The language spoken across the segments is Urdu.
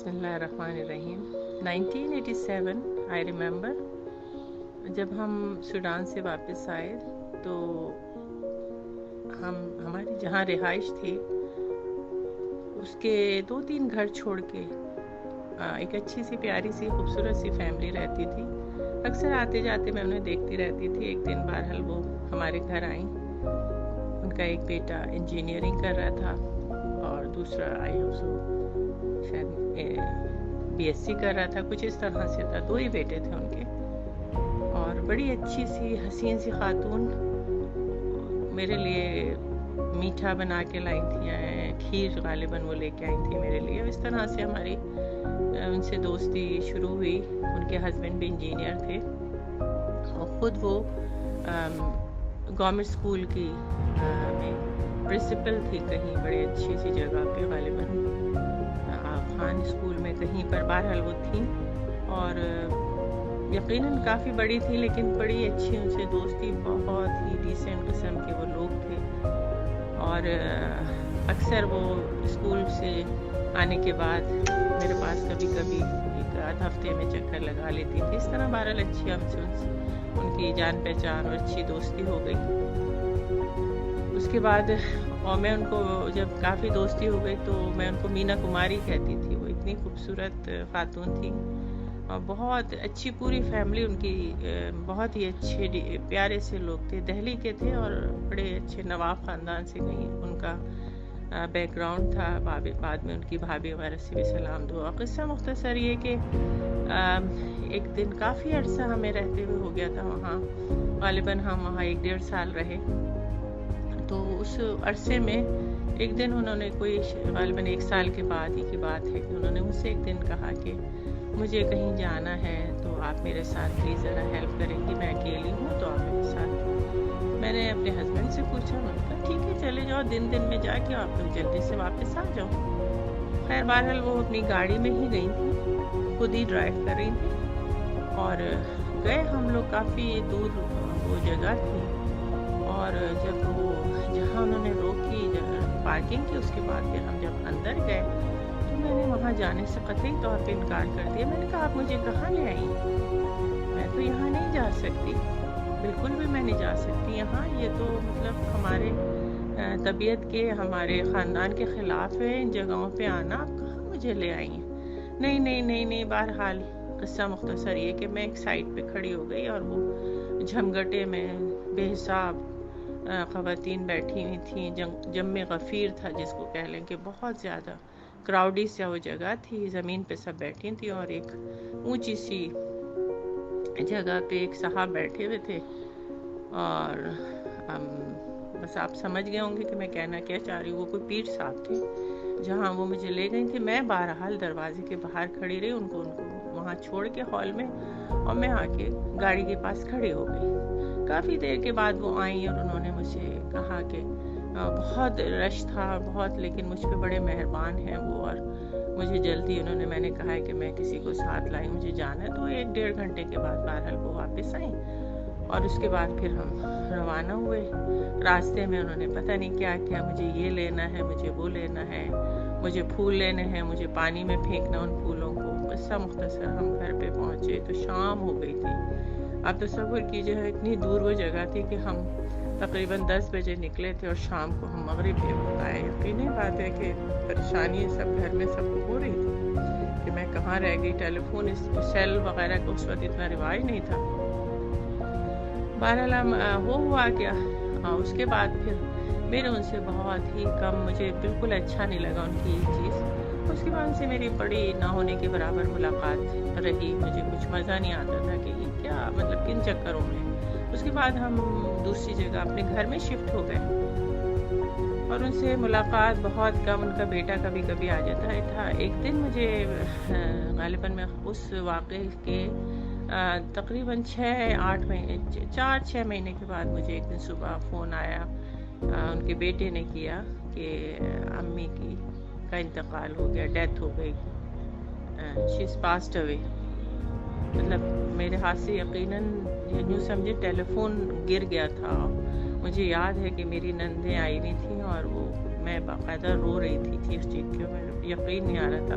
بسم اللہ الرحمن الرحیم 1987 آئی ریممبر جب ہم سوڈان سے واپس آئے تو ہماری جہاں رہائش تھی اس کے 2-3 گھر چھوڑ کے ایک اچھی سی پیاری سی خوبصورت سی فیملی رہتی تھی. اکثر آتے جاتے میں انہیں دیکھتی رہتی تھی. ایک دن بہرحال وہ ہمارے گھر آئیں. ان کا ایک بیٹا انجینئرنگ کر رہا تھا اور دوسرا شاید بی ایس سی کر رہا تھا, کچھ اس طرح سے تھا. 2 ہی بیٹے تھے ان کے, اور بڑی اچھی سی حسین سی خاتون میرے لیے میٹھا بنا کے لائی تھیں, کھیر غالباً وہ لے کے آئی تھی میرے لیے. اس طرح سے ہماری ان سے دوستی شروع ہوئی. ان کے ہسبینڈ بھی انجینئر تھے اور خود وہ گورنمنٹ اسکول کی میں پرنسپل تھی کہیں بڑے اچھی سی جگہ پہ, غالباً خان اسکول میں کہیں پر. بہرحال وہ تھیں اور یقیناً کافی بڑی تھی لیکن بڑی اچھی ان سے دوستی, بہت ہی ڈیسنٹ قسم کے وہ لوگ تھے. اور اکثر وہ اسکول سے آنے کے بعد میرے پاس کبھی کبھی 1 ہفتے میں چکر لگا لیتی تھی. اس طرح بہرحال اچھی ہم سے ان کی جان پہچان اور اچھی دوستی ہو گئی. اس کے بعد اور میں ان کو جب کافی دوستی ہو گئی تو میں ان کو مینا کماری کہتی تھی. وہ اتنی خوبصورت خاتون تھی اور بہت اچھی پوری فیملی ان کی, بہت ہی اچھے پیارے سے لوگ تھے. دہلی کے تھے اور بڑے اچھے نواب خاندان سے کہیں ان کا بیک گراؤنڈ تھا. بعد میں ان کی بھابھی وغیرہ سے بھی سلام دعا. قصہ مختصر یہ کہ ایک دن کافی عرصہ ہمیں رہتے ہوئے ہو گیا تھا وہاں. غالباً ہم وہاں 1-1.5 سال رہے. تو اس عرصے میں ایک دن انہوں نے کوئی غالباً 1 سال کے بعد ہی کی بات ہے کہ انہوں نے مجھ سے ایک دن کہا کہ مجھے کہیں جانا ہے تو آپ میرے ساتھ پلیز ذرا ہیلپ کریں گی, میں اکیلی ہوں تو آپ میرے ساتھ. میں نے اپنے ہسبینڈ سے پوچھا, میں نے کہا ٹھیک ہے چلے جاؤ, دن میں جا کے آپ لوگ جلدی سے واپس آ جاؤ. خیر بہرحال وہ اپنی گاڑی میں ہی گئی تھیں, خود ہی ڈرائیو کر رہی تھیں اور گئے ہم لوگ. کافی دور وہ جگہ تھی اور جب وہ جہاں انہوں نے روکی پارکنگ کی, اس کے بعد پھر ہم جب اندر گئے تو میں نے وہاں جانے سے قطعی طور پہ انکار کر دیا. میں نے کہا آپ مجھے کہاں لے آئیں, میں تو یہاں نہیں جا سکتی, بالکل بھی میں نہیں جا سکتی یہاں. یہ تو مطلب ہمارے طبیعت کے, ہمارے خاندان کے خلاف ہے ان جگہوں پہ آنا. آپ کہاں مجھے لے آئی ہیں؟ نہیں. بہرحال قصہ مختصر یہ کہ میں ایک سائڈ پہ کھڑی ہو گئی اور وہ جھمگٹے میں بے حساب خواتین بیٹھی ہوئی تھیں. جم غفیر تھا جس کو کہہ لیں کہ بہت زیادہ کراؤڈی سے وہ جگہ تھی. زمین پہ سب بیٹھی تھیں اور ایک اونچی سی جگہ پہ ایک صاحب بیٹھے ہوئے تھے. اور بس آپ سمجھ گئے ہوں گے کہ میں کہنا کیا چاہ رہی ہوں. وہ کوئی پیر صاحب تھے جہاں وہ مجھے لے گئی تھی. میں بہرحال دروازے کے باہر کھڑی رہی, ان کو وہاں چھوڑ کے ہال میں, اور میں آ کے گاڑی کے پاس کھڑی ہو گئی. کافی دیر کے بعد وہ آئیں اور انہوں نے مجھے کہا کہ بہت رش تھا بہت, لیکن مجھ پہ بڑے مہربان ہیں وہ, اور مجھے جلدی انہوں نے, میں نے کہا ہے کہ میں کسی کو ساتھ لائی, مجھے جانا ہے. تو 1-1.5 گھنٹے کے بعد بہرحال وہ واپس آئیں اور اس کے بعد پھر ہم روانہ ہوئے. راستے میں انہوں نے پتہ نہیں کیا کیا, مجھے یہ لینا ہے, مجھے وہ لینا ہے, مجھے پھول لینے ہیں, مجھے پانی میں پھینکنا ان پھولوں کو. قصہ مختصر ہم گھر پہ پہنچے تو شام ہو گئی تھی. آپ تصور کیجئے اتنی دور وہ جگہ تھی کہ ہم تقریباً 10 بجے نکلے تھے اور شام کو ہم مغرب پہ آئے. یقینی بات ہے کہ پریشانی سب گھر میں سب کو ہو رہی تھی کہ میں کہاں رہ گئی. ٹیلی فون سیل وغیرہ کا اس وقت اتنا رواج نہیں تھا. بہرحال وہ ہوا کیا, اس کے بعد پھر میرے ان سے بہت ہی کم, مجھے بالکل اچھا نہیں لگا ان کی یہ چیز. اس کے بعد ان سے میری بڑی نہ ہونے کے برابر ملاقات رہی. مجھے کچھ مزہ نہیں آتا تھا کہ یہ کیا مطلب کن چکروں میں. اس کے بعد ہم دوسری جگہ اپنے گھر میں شفٹ ہو گئے اور ان سے ملاقات بہت کم. ان کا بیٹا کبھی کبھی آ جاتا تھا. ایک دن مجھے غالباً میں اس واقعے کے تقریباً 4-6 مہینے کے بعد مجھے ایک دن صبح فون آیا, ان کے بیٹے نے کیا کہ امی کا انتقال ہو گیا, ڈیتھ ہو گئی, شی از پاسڈ اوے. مطلب میرے ہاتھ سے یقیناً یوں سمجھے ٹیلی فون گر گیا تھا. مجھے یاد ہے کہ میری نندیں آئی ہوئی تھیں اور وہ میں باقاعدہ رو رہی تھی, چیخ چیخ کے, میں یقین نہیں آ رہا تھا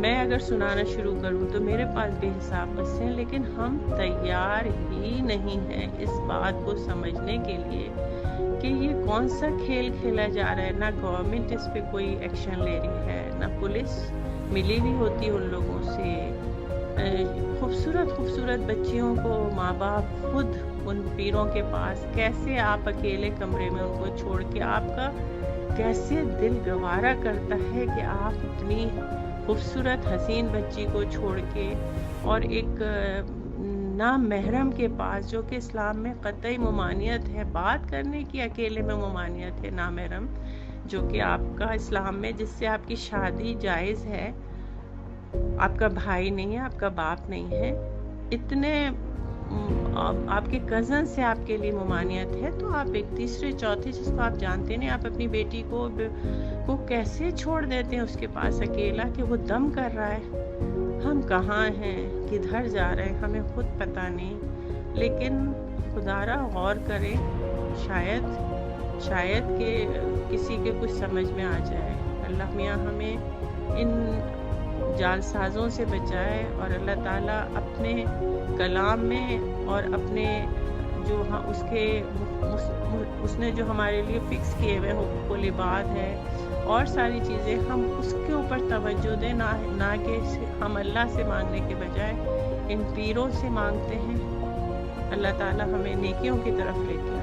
میں اگر سنانا شروع کروں تو میرے پاس بے حساب قصے ہیں، لیکن ہم تیار ہی نہیں ہیں اس بات کو سمجھنے کے لیے کہ یہ کون سا کھیل کھیلا جا رہا ہے۔ نہ گورنمنٹ اس پہ کوئی ایکشن لے رہی ہے، نہ پولیس ملی ہوئی ہوتی ان لوگوں سے۔ خوبصورت خوبصورت بچیوں کو ماں باپ خود ان پیروں کے پاس، کیسے آپ اکیلے کمرے میں ان کو چھوڑ کے، آپ کا کیسے دل گوارا کرتا ہے کہ آپ اتنی خوبصورت حسین بچی کو چھوڑ کے اور ایک نامحرم کے پاس، جو کہ اسلام میں قطعی ممانعت ہے بات کرنے کی، اکیلے میں ممانعت ہے نامحرم، جو کہ آپ کا اسلام میں جس سے آپ کی شادی جائز ہے، آپ کا بھائی نہیں ہے، آپ کا باپ نہیں ہے، اتنے آپ کے کزن سے آپ کے لیے ممانعت ہے، تو آپ ایک تیسرے چوتھے جس کو آپ جانتے نہیں، آپ اپنی بیٹی کو کیسے چھوڑ دیتے ہیں اس کے پاس اکیلا کہ وہ دم کر رہا ہے۔ ہم کہاں ہیں، کدھر جا رہے ہیں، ہمیں خود پتہ نہیں، لیکن خدا را غور کرے، شاید کہ کسی کے کچھ سمجھ میں آ جائے۔ اللہ میاں ہمیں ان جال سازوں سے بچائے، اور اللہ تعالیٰ اپنے کلام میں اور اپنے جو اس نے جو ہمارے لیے فکس کیے ہوئے حقوق العباد ہے اور ساری چیزیں، ہم اس کے اوپر توجہ دیں، نہ کہ ہم اللہ سے مانگنے کے بجائے ان پیروں سے مانگتے ہیں۔ اللہ تعالیٰ ہمیں نیکیوں کی طرف لے کے